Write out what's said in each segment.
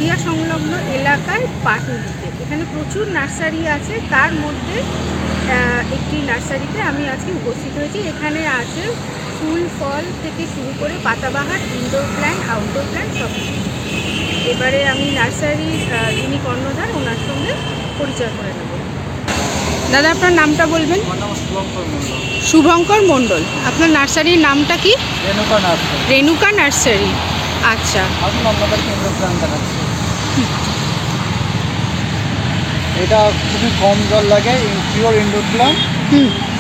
নদিয়া সংলগ্ন এলাকায় পাটুলিতে। এখানে প্রচুর নার্সারি আছে, তার মধ্যে একটি নার্সারিতে আমি আজকে উপস্থিত হয়েছি। এখানে আছে ফুল ফল থেকে শুরু করে পাতাবাহার, ইনডোর প্ল্যান্ট, আউটডোর প্ল্যান্ট সব কিছু। এবারে আমি নার্সারির যিনি কর্ণধার ওনার সঙ্গে পরিচয় করে নেব। দাদা, আপনার নামটা বলবেন? শুভঙ্কর মণ্ডল। আপনার নার্সারির নামটা কি? রেণুকা নার্সারি। রেণুকা নার্সারি, আচ্ছা। এটা খুবই কম জল লাগে, পিওর ইনডোর প্ল্যান্ট।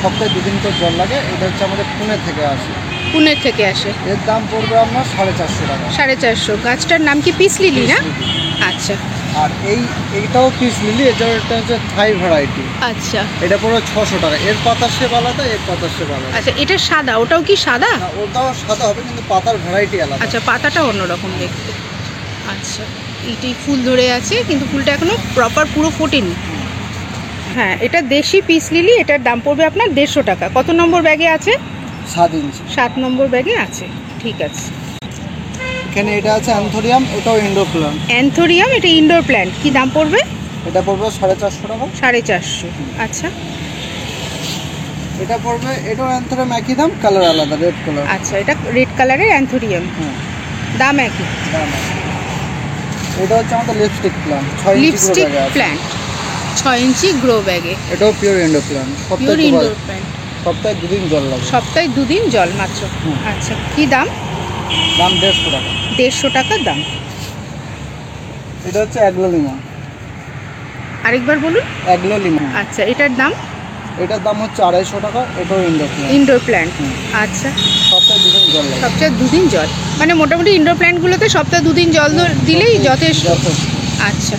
সপ্তাহে 2 দিন করে জল লাগে। এটা হচ্ছে আমাদের পুনে থেকে আসে। পুনে থেকে আসে। এর দাম পড়বে আপনার 450 টাকা। 450। গাছটার নাম কি পিস লিলি না? আচ্ছা। আর এইটাও পিস লিলি, এটা হচ্ছে থাই ভ্যারাইটি। আচ্ছা। এটা পড়বে 600 টাকা। এর পাতার শেপ আলাদা, এর পাতার শেপ আলাদা। আচ্ছা, এটা সাদা, ওটাও কি সাদা? ওটাও সাদা হবে, কিন্তু পাতার ভ্যারাইটি আলাদা। আচ্ছা, পাতাটা অন্যরকম দেখতে। আচ্ছা, এইটাই ফুল ধরে আছে, কিন্তু ফুলটা এখনো প্রপার পুরো ফোটেনি। হ্যাঁ, এটা দেশি পিস লিলি। এটার দাম পড়বে আপনার 150 টাকা। কত নম্বর ব্যাগে আছে? 7 ইঞ্চি। 7 নম্বর ব্যাগে আছে, ঠিক আছে। এখানে এটা আছে অ্যান্থোরিয়াম, এটাও ইনডোর প্ল্যান্ট। অ্যান্থোরিয়াম, এটা ইনডোর প্ল্যান্ট। কি দাম পড়বে? এটা পড়বে 450 টাকা। 450। আচ্ছা। এটা পড়বে, এটাও অ্যান্থোরিয়াম, একই দাম, কালার আলাদা, রেড কালার। আচ্ছা, এটা রেড কালারের অ্যান্থোরিয়াম, দাম একই। এটা হচ্ছে আমাদের লিপস্টিক প্ল্যান্ট, 6 ইঞ্চি লিপস্টিক প্ল্যান্ট, 6 ইঞ্চি গ্রো ব্যাগে। এটাও pure indoor plant. Pure indoor plant. সপ্তাহে 2 দিন জল লাগে। সপ্তাহে 2 দিন জল মাত্র। আচ্ছা, কি দাম? দাম 150 টাকা। 150 টাকা দাম। এটা হচ্ছে অ্যাগ্লোলিমা। আরেকবার বলুন। অ্যাগ্লোলিমা। আচ্ছা, এটার দাম? এটার দাম হচ্ছে 250 টাকা। এটাও ইনডোর প্ল্যান্ট। ইনডোর প্ল্যান্ট, আচ্ছা। সপ্তাহে 2 দিন জল লাগে। সপ্তাহে 2 দিন জল, মানে মোটামুটি ইনডোর প্ল্যান্টগুলোতে সপ্তাহে 2 দিন জল দিলেই যথেষ্ট। আচ্ছা।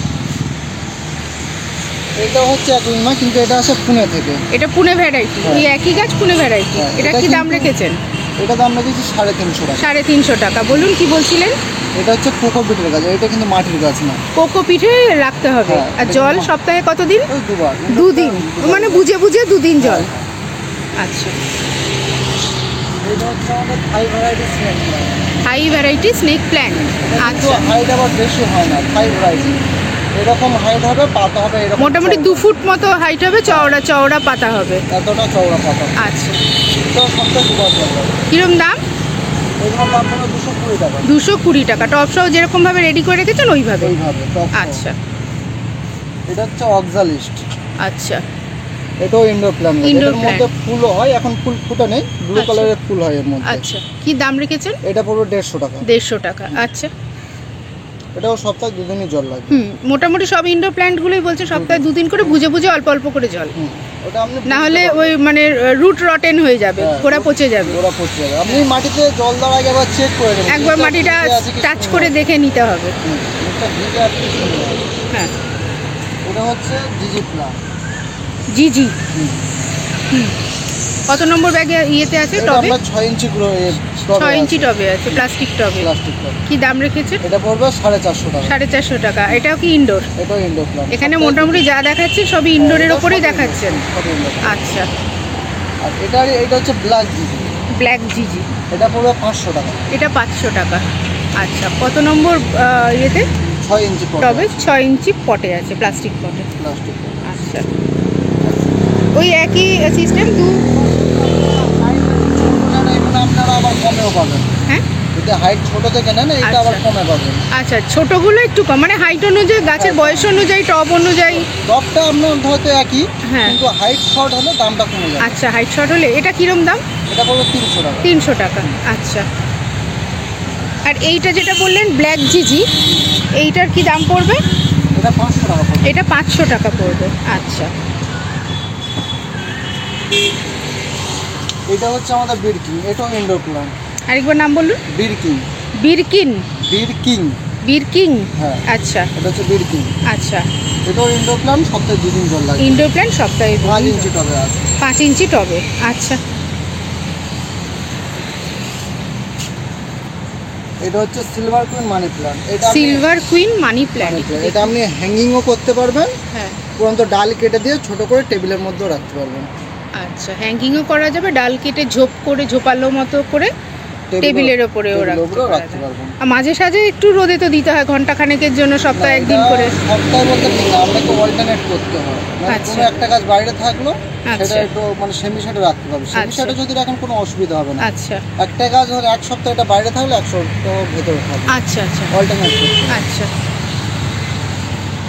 এটা হচ্ছে অ্যাগ্লোলিমা, কিন্তু এটা আসে পুনে থেকে। এটা পুনে ভ্যারাইটি। ওই একই গাছ, পুনে ভ্যারাইটি। এটা কি দাম রেখেছেন? এটা দাম রেখেছি 350 টাকা। 350 টাকা। বলুন, কি বলছিলেন? এটা হচ্ছে কোকোপিটের গাছ, এটা কিন্তু মাটির গাছ না। কোকোপিটে রাখতে হবে। আর জল সপ্তাহে কতদিন? 2 দিন, মানে বুঝে বুঝে 2 দিন জল। আচ্ছা। এটা হচ্ছে আমাদের Thai variety snake plant. High variety snake plant, আচ্ছা। হাইট আবার বেশি হয় না, থাই ভ্যারাইটি। এরকম হাইট হবে, পাতা হবে এরকম, মোটামুটি 2 ফুট মতো হাইট হবে, চওড়া চওড়া পাতা হবে। এতটা চওড়া পাতা। আচ্ছা। তো সপ্তাহে 2 বার জল লাগে। কিরম দাম? এগুলোর দাম হলো 220 টাকা। 220 টাকা। টপ সহ যেরকম ভাবে রেডি করে রেখেছেন ওইভাবে? এইভাবে টপ। আচ্ছা। এটা হচ্ছে অক্সালিস্ট। আচ্ছা। এটাও ইনডোর প্ল্যান্ট। এর মধ্যে ফুলও হয়, এখন ফুল ফুটে নেই, ব্লু কালারের ফুল হয় এর মধ্যে। আচ্ছা, কি দাম রেখেছেন? এটা পড়বে 150 টাকা। 150 টাকা, আচ্ছা। এটাও সপ্তাহে 2 দিনই জল লাগে। মোটামুটি সব ইনডোর প্ল্যান্টগুলোই বলছে সপ্তাহে 2 দিন করে, বুঝে বুঝে অল্প অল্প করে জল। ওটা আপনি না হলে ওই মানে রুট রটেন হয়ে যাবে, গোড়া পচে যাবে। গোড়া পচে যাবে। আপনি মাটিতে জল দেওয়ার আগে একবার চেক করে নেবেন, একবার মাটিটা টাচ করে দেখে নিতে হবে। হ্যাঁ। এটা হচ্ছে জিজি প্ল্যান্ট। জিজি। কত নম্বর ব্যাগে ইয়েতে আছে? টবে? 6 ইঞ্চি গ্রো। 6 ইঞ্চি টবে আছে, প্লাস্টিক টবে। প্লাস্টিক টবে। কি দাম রেখেছেন? এটা পড়বে 450 টাকা। 450 টাকা। এটাও কি ইনডোর? এটাও ইনডোর প্ল্যান্ট। এখানে মোটামুটি যা দেখাচ্ছে সবই ইনডোরের ওপরেই দেখাচ্ছেন। আচ্ছা। আর এটা হচ্ছে ব্ল্যাক জিজি। ব্ল্যাক জিজি। এটা পড়বে 500 টাকা। এটা 500 টাকা। আচ্ছা, কত নম্বর ইয়েতে? 6 ইঞ্চি টবে 6 ইঞ্চি পটে আছে, প্লাস্টিক পটে। প্লাস্টিক। আচ্ছা, ওই একই সিস্টেম। আপনারা আবার কমেও পাবেন। হ্যাঁ, যদি হাইট ছোট থেকে নেন এটা আবার কমে পাবেন। আচ্ছা, ছোটগুলো একটু কম, মানে হাইট অনুযায়ী, গাছের বয়স অনুযায়ী, টব অনুযায়ী। টবটা আপনার হয়তো একই, হ্যাঁ, কিন্তু হাইট শর্ট হলে দামটা কমে যাবে। আচ্ছা, হাইট শর্ট হলে এটা কিরম দাম? এটা পড়বে 300 টাকা। 300 টাকা, আচ্ছা। আর এইটা যেটা বললেন ব্ল্যাক জিজি, এইটার কি দাম পড়বে? এটা 500 টাকা পড়বে। এটা 500 টাকা পড়বে, আচ্ছা। এটা হচ্ছে আমাদের বিরকিং, এটাও ইনডোর প্ল্যান্ট। আরেকবার নাম বলুন। বিরকিং। বিরকিন। বিরকিং। বিরকিং, হ্যাঁ, আচ্ছা। এটা হচ্ছে বিরকিং। আচ্ছা, এটাও ইনডোর প্ল্যান্ট, সপ্তাহে 2 দিন জল লাগে। ইনডোর প্ল্যান্ট সপ্তাহে 5 ইঞ্চি টবে আছে। 5 ইঞ্চি টবে, আচ্ছা। এটা হচ্ছে সিলভার কুইন মানি প্ল্যান্ট। এটা সিলভার কুইন মানি প্ল্যান্ট। এটা আপনি হ্যাঙ্গিংও করতে পারবেন, হ্যাঁ, পুরন্ত ডাল কেটে দিয়ে ছোট করে টেবিলের মধ্যেও রাখতে পারবেন। আচ্ছা, হ্যাঙ্গিংও করা যাবে, ডাল কেটে ঝোপ করে ঝোপালো মতো করে টেবিলের ওপরেও রাখতে রাখতে পারবেন। আর মাঝে সাঝে একটু রোদে তো দিতে হয় ঘন্টাখানেকের জন্য, সপ্তাহে একদিন করে। সপ্তাহে বলতে ঠিক না, আপনাকে অল্টারনেট করতে হয়। মানে আচ্ছা। কোনো একটা গাছ বাইরে থাকলো আচ্ছা। সেটা একটু মানে সেমি শেডে রাখতে হবে। সেমি আচ্ছা। শেডে যদি রাখেন কোনো অসুবিধা হবে না। আচ্ছা একটা গাছ ধরে এক সপ্তাহ এটা বাইরে থাকলে এক সপ্তাহ ভেতরে থাকবে। আচ্ছা আচ্ছা অল্টারনেট করতে হবে। আচ্ছা।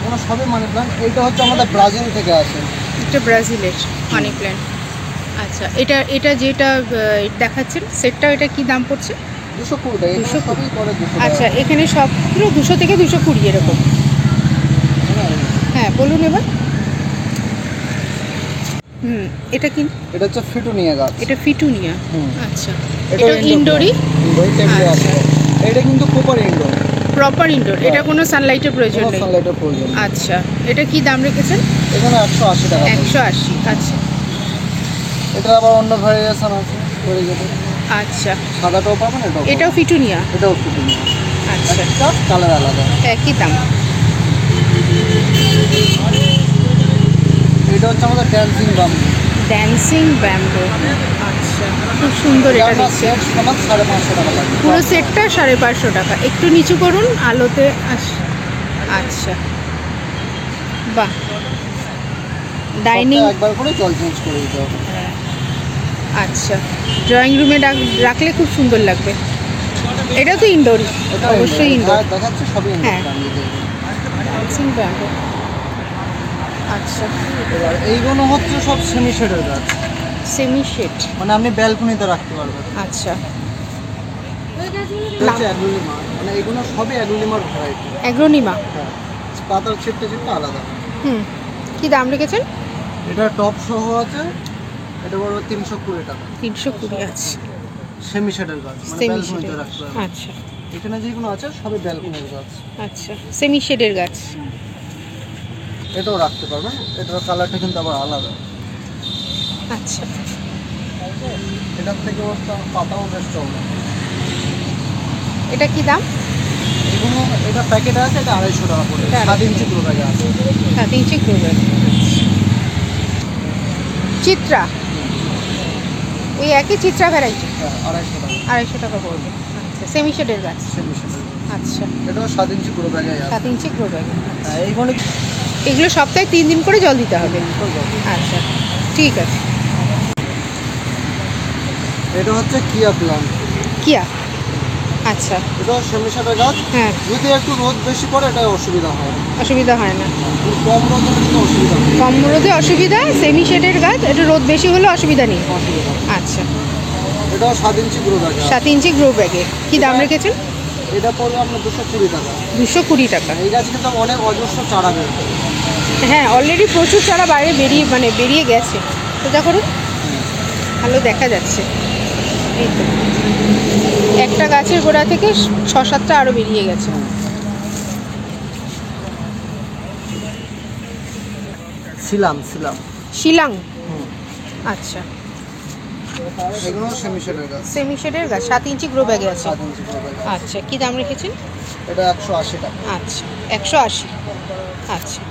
কোনো সবই মানি প্ল্যান্ট। এইটা হচ্ছে আমাদের ব্রাজিল থেকে আসে। এটা ব্রাজিলের মানি প্ল্যান্ট। আচ্ছা, এটা এটা যেটা দেখাচ্ছেন সেটটা, এটা কি দাম পড়ছে? 220 টাকা। 220 সবই করে 200 আচ্ছা, টাকা। এখানে সবগুলো 200 থেকে 220 এরকম। হ্যাঁ বলুন এবার। এটা কি? এটা হচ্ছে ফিটুনিয়া গাছ। এটা ফিটুনিয়া। হুম। আচ্ছা, এটা এটা ইনডোরই? ইনডোর টেবিলে আছে। এটা কিন্তু প্রপার ইনডোর। প্রপার ইনডোর, এটা কোনো সানলাইটের প্রয়োজন কোনো নেই? সানলাইটের প্রয়োজন নেই। আচ্ছা, এটা কি দাম রেখেছেন? এখানে 180 টাকা। 180। আচ্ছা এটা আবার অন্য ভ্যারিয়েশন আছে করে যাবে। আচ্ছা, সাদাটাও পাবেন, এটাও ফিটুনিয়া? এটাও ফিটুনিয়া। আচ্ছা, একটা কালার আলাদা। একই দাম। এটা হচ্ছে আমাদের ড্যান্সিং বাম্বু। Dancing bamboo. আচ্ছা, খুব সুন্দর। এটা দেখছি আমার 550 টাকা লাগবে। পুরো সেটটা 550 টাকা। একটু নিচু করুন আলোতে। আচ্ছা, বাহ। ডাইনিং, একবার করে জল চেঞ্জ করে দিতে হবে। আচ্ছা, ড্রয়িং রুমে রাখলে খুব সুন্দর লাগবে। এটা তো ইনডোরই, এটা অবশ্যই ইনডোর। দেখাচ্ছে সবই হ্যাঁ। ইনডোর। Dancing bamboo. আচ্ছা, এবার এইগুলো হচ্ছে সব সেমি শেডের গাছ। সেমি শেড, মানে আপনি ব্যালকনিতে রাখতে পারবেন। আচ্ছা। এটা হচ্ছে অ্যাগ্লোনিমা। মানে এগুলো সবই অ্যাগ্লোনিমার ভ্যারাইটি। অ্যাগ্রোনিমা। হ্যাঁ, পাতার ছিটতে ছিটতে আলাদা। কি দাম রেখেছেন? এটা টপ সহ আছে। এটা বড় 320 টাকা। 320 আছে। সেমি শেডের গাছ, মানে সেমি ব্যালকনিতে শেডের। রাখতে পারবেন। আচ্ছা এখানে যেগুলো আছে সবই ব্যালকনির গাছ। আচ্ছা, সেমি শেডের গাছ। এটাও রাখতে পারবেন। এটার কালারটা কিন্তু আবার আলাদা। আচ্ছা, এটার থেকে পাতাও বেশ চওড়া। এটা কি দাম? এগুলো এটা প্যাকেট আছে, এটা 250 টাকা করে। এটা 7 ইঞ্চি গ্রো ব্যাগে আছে। 7 ইঞ্চি গ্রো ব্যাগ। চিত্রা, ওই একই চিত্রা ভ্যারাইটি। হ্যাঁ, 250 টাকা। 250 টাকা পড়বে। আচ্ছা, সেমি শেডের গাছ। সেমি শেডের। আচ্ছা, এটাও 7 ইঞ্চি গ্রো ব্যাগে আছে। 7 ইঞ্চি গ্রো ব্যাগ। হ্যাঁ, এইগুলো এগুলো সপ্তাহে 3 দিন করে জল দিতে হবে? আচ্ছা, ঠিক আছে। এটা হচ্ছে কিয়া প্লান্ট। কিয়া, আচ্ছা। এটাও সেমি শেডের গাছ। হ্যাঁ, যদি একটু রোদ বেশি পড়ে এটা অসুবিধা হয় না। অসুবিধা হয় না। কম রোদ হলে কিন্তু অসুবিধা হয়। কম রোদে অসুবিধা, সেমি শেডের গাছ। এটা রোদ বেশি হলে অসুবিধা নেই। অসুবিধা হয়। আচ্ছা, এটাও 7 ইঞ্চি গ্রো ব্যাগে আছে। 7 ইঞ্চি গ্রো ব্যাগে। কি দাম রেখেছেন? এটা পড়বে আপনার 220 টাকা। 220 টাকা। এই গাছ কিন্তু অনেক অজস্র চারা বের করে। হ্যাঁ, অলরেডি প্রচুর চারা বাইরে বেরিয়ে গেছে। সোজা করুন, ভালো দেখা যাচ্ছে। এই তো একটা গাছের গোড়া থেকে 6-7টা আরও বেরিয়ে গেছে। শিলাম। শিলাং। আচ্ছা, এগুলো সেমি শেডের গাছ। সেমি শেডের গাছ, 7 ইঞ্চি গ্রো ব্যাগে আছে। 7 ইঞ্চি গ্রো ব্যাগে। আচ্ছা, কি দাম রেখেছেন? এটা 180 টাকা। আচ্ছা, 180। আচ্ছা,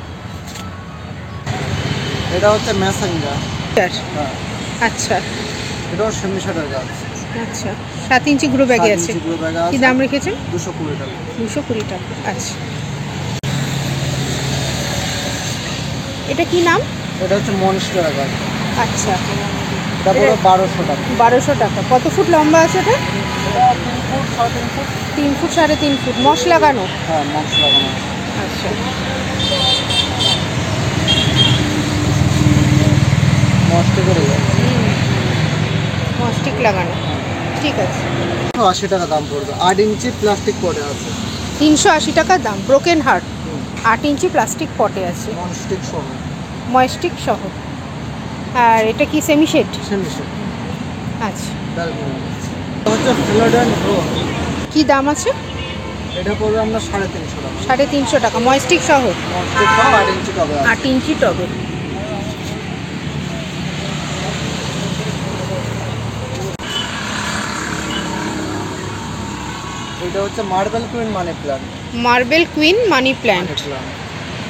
এটা হচ্ছে ম্যাসাঞ্জা। হ্যাঁ, আচ্ছা এটাও সেমি শেডের গাছ। আচ্ছা, 7 ইঞ্চি গ্রো ব্যাগে 7 আছে। ইঞ্চি গ্রো ব্যাগে কি আছে। দাম রেখেছেন? 220 টাকা। 220 টাকা। আচ্ছা, এটা কি নাম? এটা হচ্ছে মনস্টার গাছ। আচ্ছা, এটা পুরো 1200 টাকা। 1200 টাকা। কত ফুট লম্বা আছে এটা? এটা 3 ফুট 3.5 ফুট। 3 foot 3.5 foot. মশ লাগানো? হ্যাঁ, মঞ্চ লাগানো আছে। আচ্ছা, মস্তে করে যায়। মস্টিক লাগানো। ঠিক আছে। 80 টাকা দাম পড়বে। 8 ইঞ্চি প্লাস্টিক পটে আছে। 380 টাকা দাম। ব্রোকেন হার্ট, 8 ইঞ্চি প্লাস্টিক পটে আছে, ননস্টিক সহ। ময়েস্টিক সহ। আর এটা কি সেমি শেড? Semi shade. আচ্ছা, ব্যালকনি। এটা হচ্ছে ফিলোডেন গ্রো। কি দাম আছে? এটা পড়বে আমরা 350 টাকা। 350 টাকা। ময়েস্টিক সহ? ননস্টিক সহ 8 ইঞ্চি টবে আছে। 8 ইঞ্চি টবে। এটা হচ্ছে marble queen money plant. Marble queen money plant.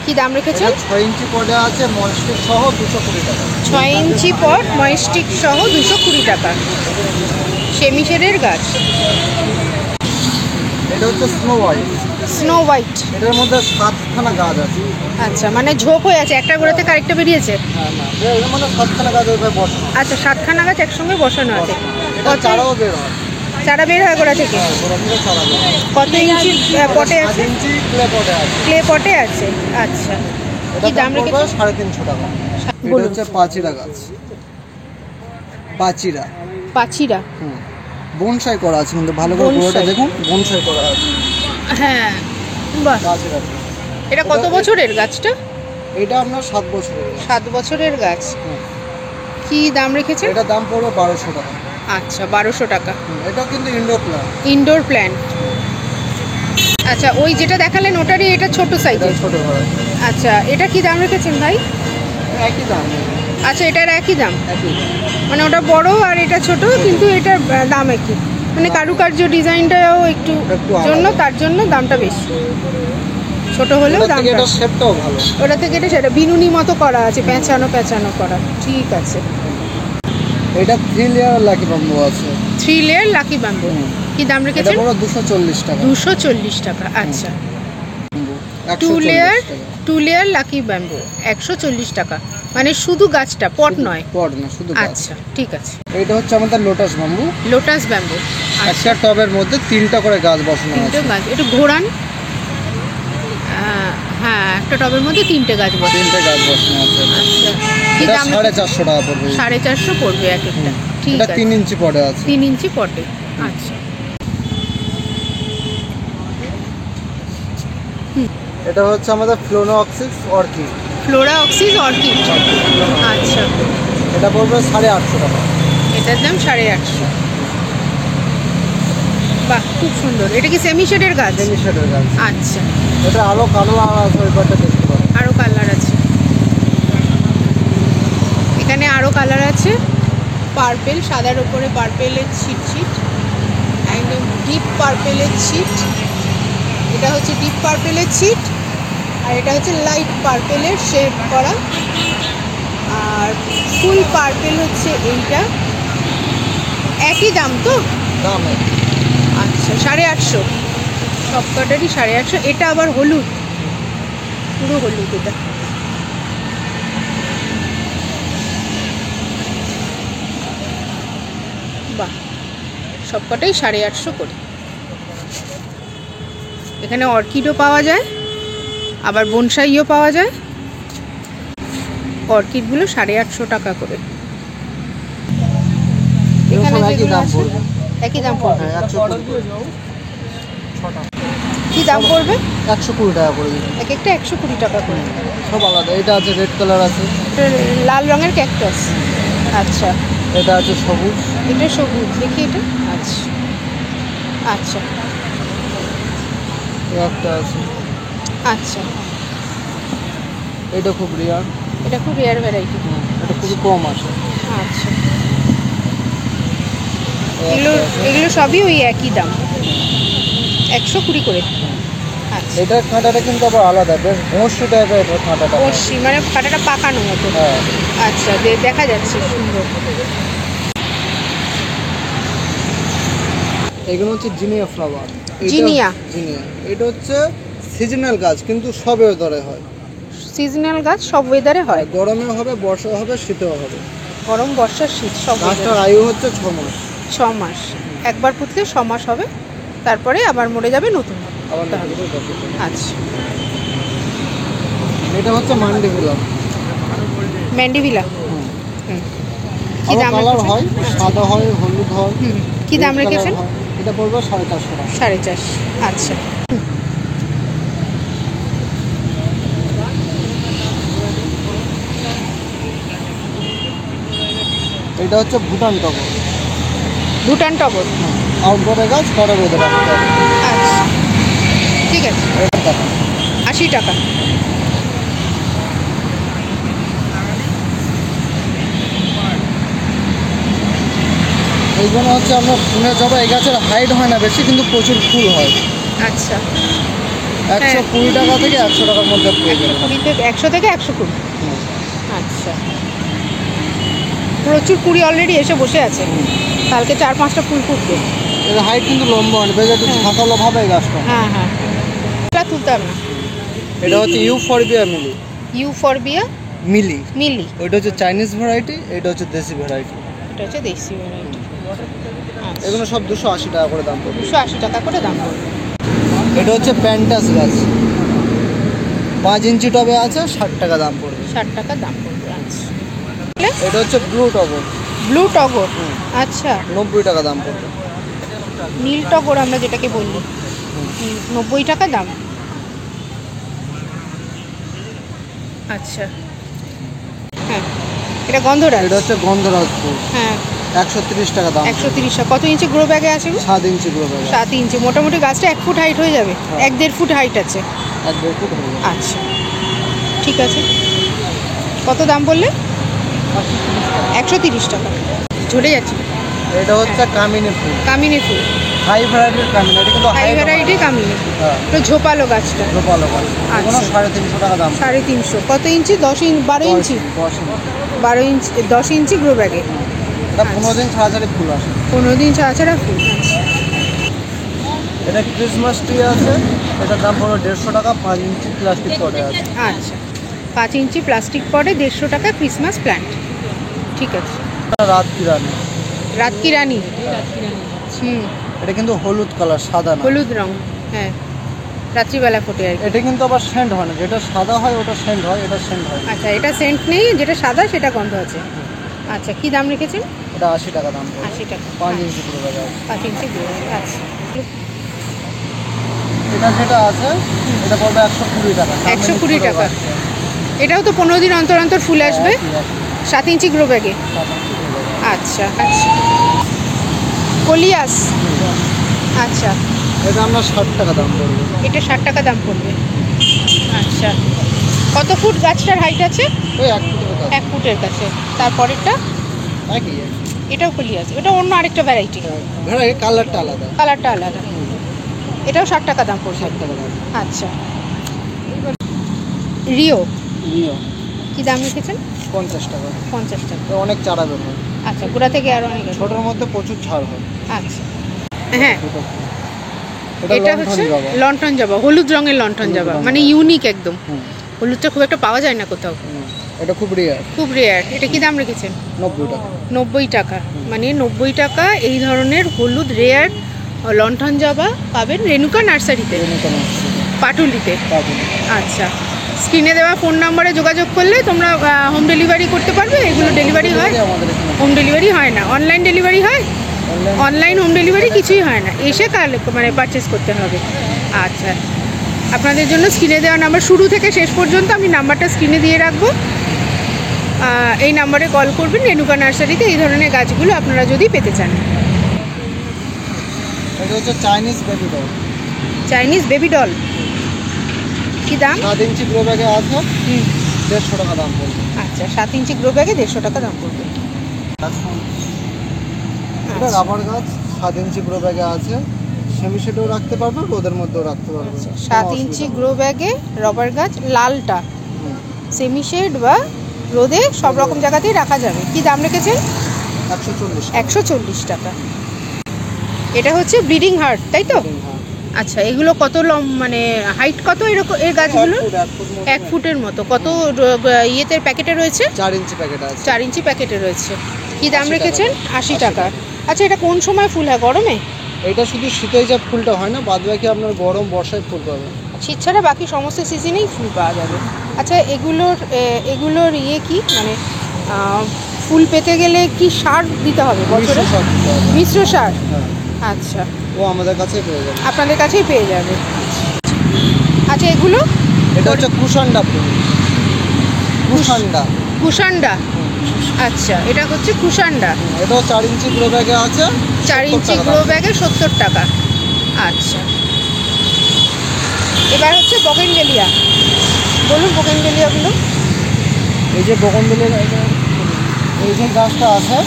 কি দাম রেখেছেন? 6 ইঞ্চি পটে আছে, মনস্টিক সহ 220 টাকা। 6 ইঞ্চি পট, ময়েস্টিক সহ 220 টাকা। সেমি শেডের গাছ। এটা হচ্ছে স্নো হোয়াইট। Snow white. এটার মধ্যে 7খানা গাছ আছে। আচ্ছা, মানে ঝোপ হয়ে আছে, একটা গোড়া থেকে আরেকটা বেরিয়েছে। হ্যাঁ না, এর মধ্যে 7খানা গাছ ওইভাবে বসানো। আচ্ছা, 7খানা গাছ একসঙ্গে বসানো আছে। এটা চারাও বের হয়। চারা বের হয় গোড়া থেকে? হ্যাঁ, গোড়া থেকে চারা বের হয়। কত ইঞ্চি পটে আছে? 7 ইঞ্চি ক্লে পটে আছে। ক্লে পটে আছে, আচ্ছা। কি দাম রেখেছে? 350 টাকা। এটা হচ্ছে পাচিরা গাছ। পাচিরা। পাচিরা। বনসাই করা আছে, কিন্তু ভালো করে গোড়াটা দেখুন, বনসাই করা আছে। হ্যাঁ, বাহ। পাচিরা। এটা কত বছরের গাছটা? এটা আপনার 7 বছরের গাছ। 7 বছরের গাছ। কি দাম রেখেছে? এটা দাম পড়বে 1200 টাকা। আচ্ছা, 1200 টাকা। এটা কিন্তু ইনডোর প্ল্যান্ট। Indoor plant. আচ্ছা, ওই যেটা দেখালেন ওটারই এটা ছোট এটা সাইজের। ছোট হয়। আচ্ছা, এটা কি দাম রেখেছেন ভাই? একই দাম। আচ্ছা, এটার একই দাম, একই দাম। মানে ওটা বড় আর এটা ছোট, কিন্তু এটার দাম একই, মানে কারুকার্য ডিজাইনটাও একটু জন্য, তার জন্য দামটা বেশি। ছোট হলেও দামটা, এটা শেপটাও ভালো। ওটা থেকে এটা সেটা বিনুনি মতো করা আছে, পেঁচানো পেঁচানো করা। ঠিক আছে। এটা 3 লেয়ার লাকি বাম্বু আছে। 3 লেয়ার লাকি ব্যাম্বু। কি দাম এটা রেখেছেন? পুরো 240 টাকা। 240 টাকা। আচ্ছা, 2 140 লেয়ার টাকা। 2 লেয়ার লাকি ব্যাম্বু 140 টাকা, মানে শুধু গাছটা, পট নয়? পট না, শুধু গাছ। আচ্ছা, ঠিক আছে। এটা হচ্ছে আমাদের লোটাস বাম্বু। Lotus bamboo. একটা টবের মধ্যে 3টা করে গাছ বসানো তিনটে আছে। গাছ, একটু ঘোরান। হ্যাঁ, একটা টবের মধ্যে 3টে গাছ বসে। 3টে গাছ বসানো আছে। আচ্ছা, কি এটা দাম? 450 টাকা পড়বে। 450 পড়বে এক একটা। ঠিক এটা আছে। 3 ইঞ্চি পটে আছে। 3 ইঞ্চি পটে। আচ্ছা। এটা হচ্ছে আমাদের ফ্লোনোক্সিস অর্কিড। Flora axis orchid. আচ্ছা, এটা পড়বে 850 টাকা। এটার দাম 850। বাহ, খুব সুন্দর। এটা কি সেমি শেডের গাছ? সেমি শেডের গাছ। আচ্ছা, এটা আলো কালো আছে, ওই পাটটা দেখতে পারেন। আরও কালার আছে এখানে, আরও কালার আছে। পার্পেল, সাদার ওপরে পার্পেলের ছিট ছিট, একদম ডিপ পার্পেলের ছিট। এটা হচ্ছে ডিপ পার্পেলের ছিট, আর এটা হচ্ছে লাইট পার্পেলের শেড করা, আর ফুল পার্পেল হচ্ছে এইটা। একই দাম তো? দাম আচ্ছা, 850। সবকটারই 850। এটা আবার হলুদ, পুরো হলুদ এটা। বাহ, সবকটাই 850 করে। এখানে অর্কিডও পাওয়া যায়, আবার বনসাইও পাওয়া যায়। অর্কিডগুলো 850 টাকা করে। এখানে একই দাম পড়বে। একই দাম পড়বে। 120 কি দাম পড়বে? 120 টাকা করে দিবেন। এক একটা 120 টাকা করে। সব আলাদা। এটা আছে রেড কালার আছে। লাল রঙের ক্যাকটাস। আচ্ছা, এটা আছে সবুজ। এটা সবুজ, দেখি এটা। আচ্ছা আচ্ছা একটা আছে। আচ্ছা, এটা খুব রেয়ার। এটা খুব রেয়ার ভ্যারাইটি। এটা খুবই কম আসে। আচ্ছা, এগুলো সবই ওই একই দাম, 120 করে। আচ্ছা, এটার কাঁটাটা কিন্তু আবার আলাদা, বেশ ঘষি টাইপের এটার কাঁটাটা। বসি মানে কাঁটাটা পাকানো মতো। হ্যাঁ। আচ্ছা, দেখা যাচ্ছে সুন্দর। এগুলো হচ্ছে জিনিয়া ফ্লাওয়ার। জিনিয়া। জিনিয়া এটা হচ্ছে সিজনাল গাছ, কিন্তু সব ওয়েদারে হয়। সিজনাল গাছ, সব ওয়েদারে হয়। গরমেও হবে, বর্ষাও হবে, শীতেও হবে। গরম, বর্ষা, শীত সব গাছটার আয়ু হচ্ছে 6 মাস। 6 মাস। একবার পুঁতলে 6 মাস হবে, তারপরে আবার মরে যাবে, নতুন হবে। আবার নতুন করে গাছ হবে। আচ্ছা, এটা হচ্ছে মান্ডিভিলা। ম্যান্ডিভিলা। কি আবার দাম কালার রেখেছেন? হয়, সাদা হয়, হলুদ হয়। কি দাম red color রেখেছেন? হয়। এটা পড়বে 450 টাকা। 450। আচ্ছা, এটা হচ্ছে ভুটান টগর। ভুটান টগর। আউটডোরে গাছ, ঘরে বেঁধে রাখতে হবে। আচ্ছা, ঠিক আছে। এটা দেখেন। 80 টাকা। এইগুলো হচ্ছে আমরা ফুলে জবা। এই গাছের হাইট হয় না বেশি, কিন্তু প্রচুর ফুল হয়। আচ্ছা, 120 টাকা থেকে 100 টাকার মধ্যে পেয়ে যাবেন। 100 থেকে 120। আচ্ছা, প্রচুর কুড়ি অলরেডি এসে বসে আছে, কালকে 4-5টা ফুল ফুটবে। এর হাইট কিন্তু লম্বা অনেক, বেশ একটু ঝাঁকালো ভাবে এই গাছটা। হ্যাঁ হ্যাঁ, এটা তুলতাম না। এটা হচ্ছে ইউফরবিয়া মিলি। ইউফরবিয়া মিলি মিলি, ওইটা হচ্ছে চাইনিজ ভ্যারাইটি, এটা হচ্ছে দেশি ভ্যারাইটি। এটা হচ্ছে দেশি ভ্যারাইটি। এগুলো সব 280 টাকা করে দাম পড়বে। 280 টাকা করে দাম পড়বে। এটা হচ্ছে প্যান্টাস গাছ, 5 ইঞ্চি টবে আছে, 60 টাকা দাম পড়বে। 60 টাকা দাম পড়বে। আচ্ছা, এটা হচ্ছে ব্লু টগর, ব্লু টগর। আচ্ছা, 90 টাকা দাম পড়বে। নীল টগর আমরা যেটাকে বলি, 90 টাকা দাম। আচ্ছা, হ্যাঁ, এটা গন্ধরাজ। এটা হচ্ছে গন্ধরাজ ফুল, হ্যাঁ, 130 টাকা দাম। 130 টাকা। কত ইঞ্চি গ্রো ব্যাগে আছে? 7 ইঞ্চি গ্রো ব্যাগ। 7 ইঞ্চি। মোটামুটি গাছটা 1 ফুট হাইট হয়ে যাবে, 1-1.5 ফুট হাইট আছে। 1-1.5 ফুট হয়ে যাবে। আচ্ছা, ঠিক আছে। কত দাম বললে? 130 টাকা। ঝরে যাচ্ছে। এটা হচ্ছে কামিনী ফুল, কামিনী ফুল, হাই ভ্যারাইটির কামিনী। এটা কিন্তু হাই ভ্যারাইটি কামিনী। হ্যাঁ, তো ঝোপালো গাছটা। রূপালো গাছ। এগুলো আচ্ছা। 350 টাকা দাম। 350। কত ইঞ্চি? 12 ইঞ্চি। 12 ইঞ্চি, 10 ইঞ্চি গ্রো ব্যাগে। এটা 15 দিন ছাড়া ছাড়া ফুল আসে। 15 দিন ছাড়া ছাড়া ফুল। আচ্ছা, এটা ক্রিসমাস ট্রি আছে, এটার দাম পড়বে 150 টাকা, 5 ইঞ্চি প্লাস্টিক পটে আছে। আচ্ছা, 5 ইঞ্চি প্লাস্টিক পটে 150 টাকা ক্রিসমাস প্ল্যান্ট। ঠিক আছে। রাত কি রানী, রাত কি রানী। হুম, এটা কিন্তু হলুদ কালার, সাদা না। হলুদ রং। হ্যাঁ, রাত্রিবেলা ফোটে আর কি। এটা কিন্তু আবার সেন্ট হয় না, যেটা সাদা হয় ওটা সেন্ট হয়, এটা সেন্ট হয়। আচ্ছা, এটা সেন্ট নেই, যেটা সাদা সেটা গন্ধ আছে। আচ্ছা, কি দাম রেখেছেন? এটা 80 টাকা দাম পড়বে। 80 টাকা। 5 ইঞ্চি পুরো গাছ আছে। 5 ইঞ্চি গ্রো ব্যাগ। আচ্ছা, এটা যেটা আছে এটা পড়বে 120 টাকা। 120 টাকা। এটাও তো 15 দিন অন্তর অন্তর ফুল আসবে, 7 ইঞ্চি গ্রো ব্যাগে। আচ্ছা আচ্ছা, কলিয়াস। আচ্ছা, এটা আমরা 60 টাকা দাম পড়বে। এটা 60 টাকা দাম পড়বে। আচ্ছা, কত ফুট গাছটার হাইট আছে? ওই 1 ফুটের কাছে। 1 ফুটের কাছে। তারপরেরটা একই এটাও কলিয়াস, এটা অন্য আরেকটা ভ্যারাইটি, ভেড়া, কালারটা আলাদা। কালারটা আলাদা। এটাও 60 টাকা দাম পড়ছে। 60 টাকা দাম। আচ্ছা, রিও নিও কি দাম রেখেছেন? 50 টাকা। 50 টাকা। এটা অনেক চারা বের হয়, আচ্ছা, গোড়া থেকে আরও অনেক আছে। ছোটোর মধ্যে প্রচুর ছাড় হয়। আচ্ছা, হ্যাঁ, ছোটো ফুল। এটা হচ্ছে লন্ঠন জবা, হলুদ রঙের লন্ঠন হলুদ জবা, রঙের। মানে ইউনিক একদম। হুম, হলুদটা খুব একটা পাওয়া যায় না কোথাও, এটা খুব রেয়ার। খুব রেয়ার। এটা কি দাম রেখেছেন? 90 টাকা। 90 টাকা। মানে 90 টাকা এই ধরনের হলুদ রেয়ার লন্ঠন জবা পাবেন রেণুকা নার্সারিতে, পাটুলিতে। আচ্ছা, স্ক্রিনে দেওয়া ফোন নম্বরে যোগাযোগ করলে তোমরা হোম ডেলিভারি করতে পারবে। এগুলো ডেলিভারি হয়? আমাদের এখানে হোম ডেলিভারি হয় না, অনলাইন ডেলিভারি হয়? অনলাইন হোম ডেলিভারি কিছুই হয় না, এসে মানে পারচেস করতে হবে। আচ্ছা, আপনাদের জন্য স্ক্রিনে দেওয়া নাম্বার, শুরু থেকে শেষ পর্যন্ত আমি নাম্বারটা স্ক্রিনে দিয়ে রাখবো। এই নাম্বারে কল করবেন রেণুকা নার্সারিতে এই ধরনের গাছগুলো আপনারা যদি পেতে চান। এটা হচ্ছে Chinese baby doll, Chinese baby doll. কি দাম? 7 ইঞ্চি গ্রো ব্যাগে আছে, 150 টাকা দাম পড়বে। আচ্ছা, 7 ইঞ্চি গ্রো ব্যাগে 150 টাকা দাম পড়বে। এটা রাবার গাছ, 7 ইঞ্চি গ্রো ব্যাগে আছে, সেমি শেডেও রাখতে পারবে, রোদের মধ্যেও রাখতে পারবে। 7 ইঞ্চি গ্রো ব্যাগে রবার গাছ, লালটা সেমি শেড বা রোদে সব রকম জায়গাতেই রাখা যাবে। কি দাম রেখেছেন? 140। 140 টাকা। এটা হচ্ছে ব্লিডিং হার্ট, তাই তো? আচ্ছা, এগুলো কত মানে হাইট কত এরকম এই গাছগুলো? 1 ফুটের মতো। কত ইয়েতে প্যাকেটে রয়েছে? 4 ইঞ্চি প্যাকেট আছে। 4 ইঞ্চি প্যাকেটে রয়েছে। কি দাম 80 রেখেছেন? টাকা। 80 টাকা। আচ্ছা, এটা কোন সময় ফুল হয়? গরমে? এটা শুধু শীতেই যা ফুলটা হয় না, বাদ বাকি আপনার গরম বর্ষায় ফুল পাবে। শীত ছাড়া বাকি সমস্ত সিজনেই ফুল পাওয়া যাবে। আচ্ছা, এগুলোর ইয়ে কি, মানে ফুল পেতে গেলে কি সার দিতে হবে বছরে? মিশ্র সার দিতে হবে। মিশ্র সার। হ্যাঁ, আচ্ছা, ও আমাদের কাছেই পেয়ে যাবে। আপনাদের কাছেই পেয়ে যাবে। আচ্ছা, এগুলো? এটা হচ্ছে কুশান্ডা ফুল, কুশান্ডা। কুশান্ডা। আচ্ছা, এটা হচ্ছে কুশান্ডা। এটাও 4 ইঞ্চি গ্রো ব্যাগে আছে, 4 ইঞ্চি 70 টাকা গ্রো দাম। ব্যাগে 70 টাকা। আচ্ছা, এবার হচ্ছে বগেনভেলিয়া। বলুন বগেনভেলিয়াগুলো। এই যে বগনভেলিয়া, এই যে গাছটা আছে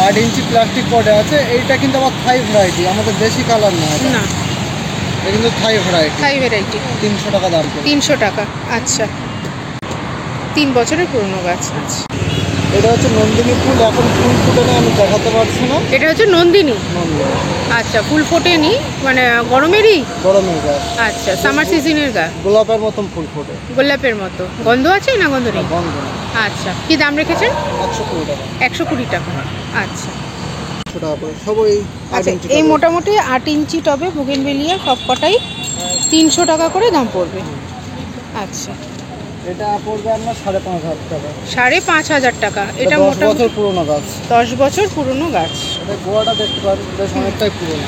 8 ইঞ্চি প্লাস্টিক পটে আছে, এইটা কিন্তু আবার থাই ভ্যারাইটি, আমাদের দেশি কালার না এটা। না, এটা কিন্তু থাই ভ্যারাইটি। থাই ভ্যারাইটি। 300 টাকা দাম পড়বে। 300 টাকা। আচ্ছা, 3 বছরের পুরনো গাছ। আচ্ছা, এটা হচ্ছে নন্দিনী ফুল, এখন ফুল ফুটে না, আমি দেখাতে পারছি না। এটা হচ্ছে নন্দিনী। নন্দিনী, আচ্ছা, ফুল ফোটেনি মানে গরমেরই? গরমের গাছ। আচ্ছা, সামার সিজনের গাছ। গোলাপের মতন ফুল ফোটে। গোলাপের মতো। গন্ধ আছে না গন্ধ নেই? গন্ধ না। আচ্ছা, কি দাম রেখেছেন? 120 টাকা। 120 টাকা। আচ্ছা, 100 টাকা করে সবই। আচ্ছা এই মোটামুটি 8 ইঞ্চি টবে বুগেনভেলিয়া সবকটাই 300 টাকা করে দাম পড়বে। আচ্ছা, এটা পড়বে আপনার 5,500 টাকা। 5,500 টাকা। এটা 10 মোটামুটি বছর পুরনো গাছ। 10 বছর পুরনো গাছ। এটা গোড়াটা দেখতে পারেন, বেশ অনেকটাই পুরনো।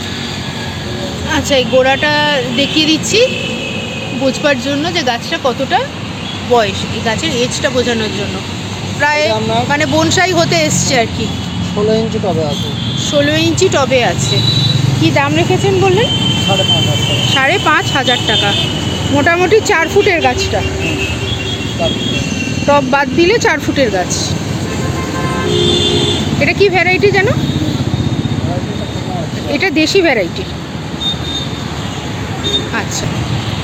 আচ্ছা, এই গোড়াটা দেখিয়ে দিচ্ছি বুঝবার জন্য যে গাছটা কতটা বয়স, এই গাছের এজটা বোঝানোর জন্য। প্রায় এটা আপনার- মানে বনসাই হতে এসছে আর কি। 16 ইঞ্চি টবে আছে। 16 ইঞ্চি টবে আছে। কি দাম রেখেছেন বললেন? 5,500 টাকা। 5,500 টাকা। মোটামুটি 4 ফুটের গাছটা, টব বাদ দিলে 4 ফুটের গাছ। এটা কি ভ্যারাইটি জানো? এটা দেশি ভ্যারাইটি। আচ্ছা,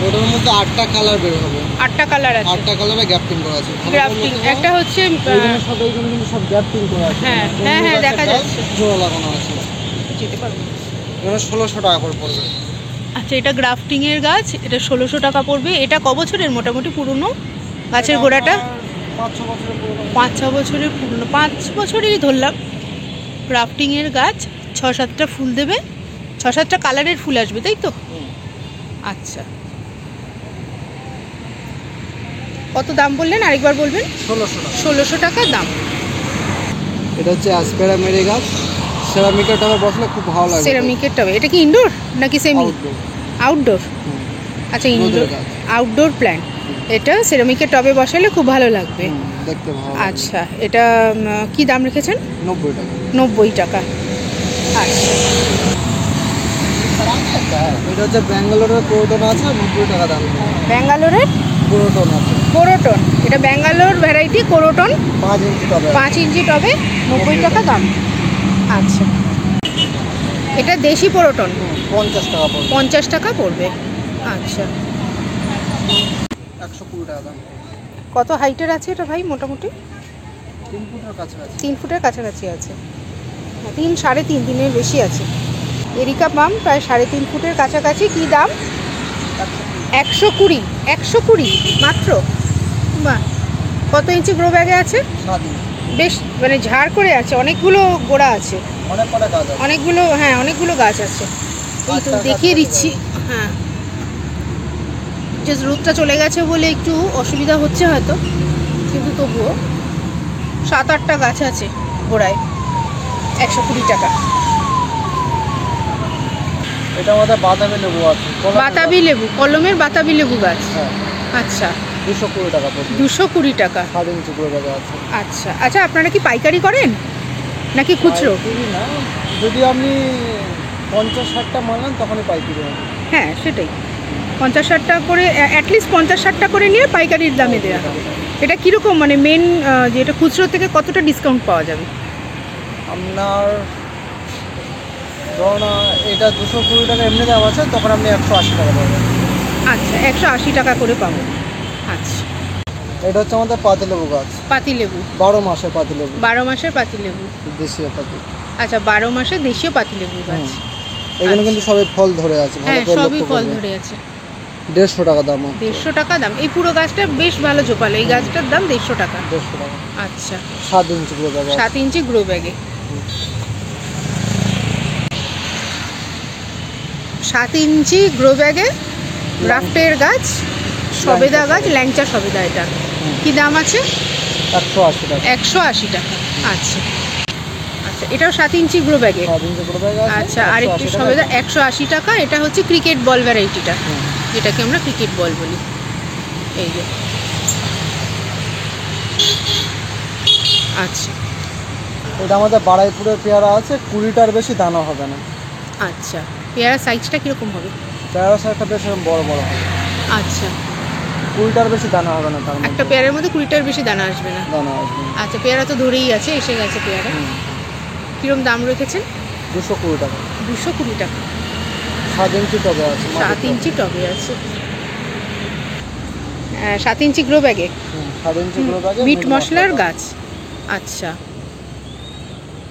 ওটার মধ্যে 8টা কালার বের হবে। 8টা কালার আছে। 8টা কালারে গ্যাপটিং করা আছে। গ্রাফটিং একটা হচ্ছে এইগুলো সব এইগুলো কিন্তু সব গ্যাপটিং করা আছে। হ্যাঁ, হ্যাঁ, হ্যাঁ, দেখা যাচ্ছে। জোড়া লাগানো আছে। যেতে পারবো। এটা 1600 টাকা করে পড়বে। আচ্ছা, এটা গ্রাফটিং এর গাছ, এটা 1600 টাকা পড়বে। এটা ক বছরের মোটামুটি পুরনো গাছের গোড়াটা? 5-6 বছরের পুরনো। 5-6 বছরের পুরনো, 5 বছরেরই ধরলাম। গ্রাফটিং এর গাছ, 6-7টা ফুল দেবে, 6-7টা কালারের ফুল আসবে, তাই তো? আচ্ছা, কত দাম বললেন আরেকবার বলবেন? 1600 টাকা। 1600 টাকা দাম। এটা হচ্ছে অ্যাসপেরা মেরি গাছ। সেরামিকের টবে বসলে খুব ভালো লাগে। সেরামিকের টবে। এটা কি ইনডোর নাকি সেমি? Outdoor। আউটডোর। আচ্ছা, ইনডোর গাছ। Outdoor plant. এটা সেরামিকের টবে বসালে খুব ভালো লাগবে। দেখতে ভালো। আচ্ছা, এটা কি দাম রেখেছেন? 90 টাকা। 90 টাকা। আচ্ছা, এটা হচ্ছে ব্যাঙ্গালোরের ক্রোটন আছে, 90 টাকা দাম। ব্যাঙ্গালোরের ক্রোটন আছে। কোরোটন। এটা ব্যাঙ্গালোর ভ্যারাইটি কোরোটন, 5 ইঞ্চি টবে। 5 ইঞ্চি টবে 90 টাকা দাম। আচ্ছা, এটা দেশি কোরোটন, 50 টাকা পড়বে। 50 টাকা পড়বে। আচ্ছা, 120 টাকা দাম। কত হাইটের আছে এটা ভাই? মোটামুটি 3 ফুটের কাছাকাছি। 3 ফুটের কাছাকাছি আছে। 3, 3.5 দিনের বেশি আছে। এরিকা পাম প্রায় 3.5 ফুটের কাছাকাছি। কি দাম? 120। 120 মাত্র? বাহ, কত ইঞ্চি গ্রো ব্যাগে আছে? 7 ইঞ্চি। বেশ মানে ঝাড় করে আছে, অনেকগুলো গোড়া আছে, অনেক কটা গাছ আছে। অনেকগুলো, হ্যাঁ অনেকগুলো গাছ আছে। এই তো দেখিয়ে দিচ্ছি। হ্যাঁ, জাস্ট রোদটা চলে গেছে বলে একটু অসুবিধা হচ্ছে হয়তো, কিন্তু তবুও 7-8টা গাছ আছে গোড়ায়। 120 টাকা। এটা আমাদের বাতাবি লেবু আছে। বাতাবি লেবু, কলমের বাতাবি লেবু গাছ। হ্যাঁ, আচ্ছা, 220 টাকা পড়বে। 220 টাকা। 7 ইঞ্চি করে জায়গা আছে। আচ্ছা, আচ্ছা, আপনারা কি পাইকারি করেন নাকি খুচরো? পাইকারি না, যদি আপনি 50-60টা মাল নেন তখনই পাইকারি হবে। হ্যাঁ, সেটাই। 50-60টা করে, অ্যাটলিস্ট 50-60টা করে নিয়ে পাইকারির দামে দেওয়া হবে। এটা কীরকম মানে মেন যেটা খুচরো থেকে কতটা ডিসকাউন্ট পাওয়া যাবে? আপনার ধরুন এটা 220 টাকা এমনি দাম আছে, তখন আপনি 180 টাকা পাবেন। আচ্ছা, 180 টাকা করে পাবো। আচ্ছা, এটা হচ্ছে আমাদের পাতিলেবু গাছ। পাতিলেবু, 12 মাসের পাতিলেবু। 12 মাসের পাতিলেবু। দেশীয় পাতি। আচ্ছা, 12 মাসের দেশীয় পাতিলেবু গাছ। এখানে কিন্তু সবই ফল ধরে আছে, ভালো হ্যাঁ, করে সবই লক্ষ্য ফল করবেন। ধরে আছে। 150 টাকা দাম। 150 টাকা দাম। এই পুরো গাছটা বেশ ভালো জোপালো, এই গাছটার দাম 150 টাকা। 150 টাকা। আচ্ছা, 7 ইঞ্চি করে জায়গা আছে। 7 ইঞ্চি গ্রো ব্যাগে। 7 ইঞ্চি গ্রো ব্যাগে রাফটের গাছ, সবেদা গাছ, ল্যাংচা সবেদা। এটা কি দাম আছে? 180 টাকা। 180 টাকা। আচ্ছা, আচ্ছা, এটাও 7 ইঞ্চি গ্রো ব্যাগে। 7 ইঞ্চি করে জায়গা আছে। আচ্ছা, আরেকটি 180 টাকা। সবেদা 180 টাকা। এটা হচ্ছে ক্রিকেট বল ভ্যারাইটিটা, যেটাকে আমরা ক্রিকেট বল বলি। এই যে, আচ্ছা, এটা আমাদের বারাইপুরের পেয়ারা আছে, 20টার বেশি দানা হবে না। আচ্ছা, পেয়ারা সাইজটা কীরকম হবে? পেয়ারা সাইজটা বেশ বড় বড় হবে। আচ্ছা, 20টার বেশি দানা হবে না, তার একটা মধ্যে পেয়ারার মধ্যে 20টার বেশি দানা আসবে না। দানা আসবে না। আচ্ছা, পেয়ারা তো ধরেই আছে, এসে গেছে পেয়ারা। কীরকম দাম রেখেছেন? 220 টাকা। 220 টাকা। 7 ইঞ্চি টবে আছে। 7 ইঞ্চি টবে আছে। 7 ইঞ্চি গ্রো ব্যাগে। 7 ইঞ্চি করে জায়গা। মিট মশলার গাছ। আচ্ছা,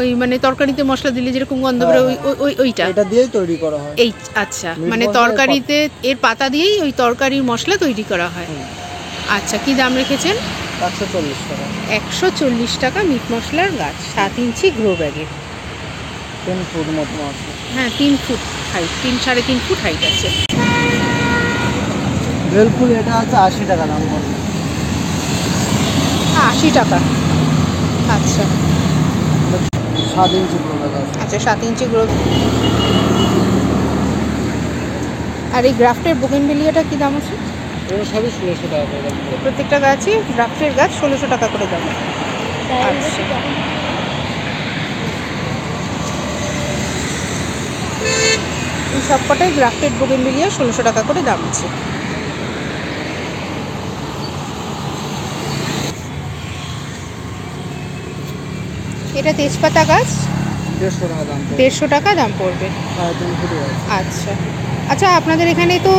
ওই মানে তরকারিতে মশলা দিলে যেরকম গন্ধ বেরোয় ওইটা এটা দিয়েই তৈরি করা হয়। এই আচ্ছা, মিট মানে মশলা তরকারিতে এর পাতা দিয়েই ওই তরকারির মশলা তৈরি করা হয়। আচ্ছা, কি দাম রেখেছেন? 140 টাকা। 140 টাকা মিট মশলার গাছ, 7 ইঞ্চি গ্রো ব্যাগে। 10 ফুট মতো আছে। হ্যাঁ, 3 ফুট হাইট, 3-3.5 ফুট হাইট আছে। বেলফুল এটা আছে 80 টাকা দাম পড়বে। 80 টাকা। আচ্ছা 7 ইঞ্চি গ্রো ব্যাগ আছে। আচ্ছা, 7 ইঞ্চি গ্রো। আর এই গ্রাফটের বোগেনভেলিয়াটা কি দাম আছে? এগুলো সবই 1600 টাকা করে দাম পড়বে। প্রত্যেকটা গাছই গ্রাফটের গাছ 1600 টাকা করে দাম। আচ্ছা, এই সবকটাই গ্রাফটেড বোগেনভেলিয়া 1600 টাকা করে দাম আছে। এটা তেজপাতা গাছ, 150 টাকা দাম পড়বে। 150 টাকা দাম পড়বে। 3.5 ফুট আছে। আচ্ছা আচ্ছা, আপনাদের এখানে তো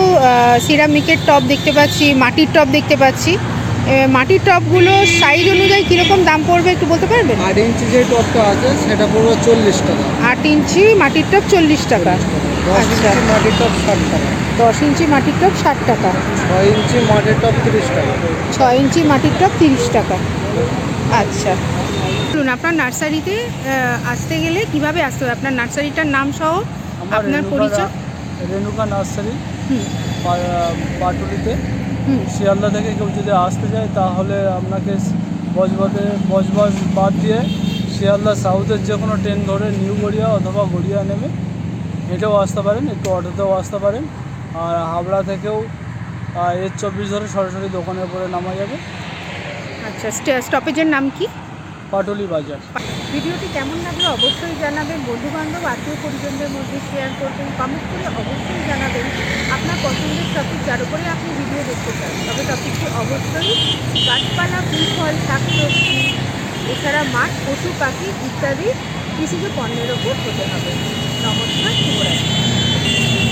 সিরামিকের টব দেখতে পাচ্ছি, মাটির টব দেখতে পাচ্ছি। মাটির টবগুলো সাইজ অনুযায়ী কীরকম দাম পড়বে একটু বলতে পারবেন? 8 ইঞ্চি যে টপটা আছে সেটা পড়বে 40 টাকা। 8 ইঞ্চি মাটির টব 40 টাকা। 10 আচ্ছা, ইঞ্চি মাটির টপ 60 টাকা। 10 ইঞ্চি মাটির টব 60 টাকা। 6 ইঞ্চি মাটির টপ 30 টাকা। 6 ইঞ্চি মাটির টব 30 টাকা। আচ্ছা, বলুন আপনার নার্সারিতে আসতে গেলে কিভাবে আসতে হবে? আপনার নার্সারিটার নাম সহ আপনার পরিচয়। রেণুকা নার্সারি, হুম পাটুলিতে। হুম শিয়ালদা থেকে কেউ যদি আসতে চায় তাহলে আপনাকে বজবাজ বাদ দিয়ে শিয়ালদা সাউথের যে কোনো ট্রেন ধরে নিউ গড়িয়া অথবা গড়িয়া নেমে হেঁটেও আসতে পারেন, একটু অটোতেও আসতে পারেন। আর হাবড়া থেকেও S24 ধরে সরাসরি দোকানের উপরে নামা যাবে। আচ্ছা, স্টপেজের নাম কি? পাটুলি বাজার। ভিডিওটি কেমন লাগলো অবশ্যই জানাবেন, বন্ধুবান্ধব আত্মীয় পরিজনদের মধ্যে শেয়ার করবেন, কমেন্ট করে অবশ্যই জানাবেন আপনার পছন্দের টপিক যার উপরে আপনি ভিডিও দেখতে চান। তবে টপিকটি অবশ্যই গাছপালা, ফুল ফল, শাকসবজি, এছাড়া মাছ, পশু পাখি ইত্যাদি কৃষিজ পণ্যের ওপর হতে হবে। নমস্কার, শুভরাত্রি।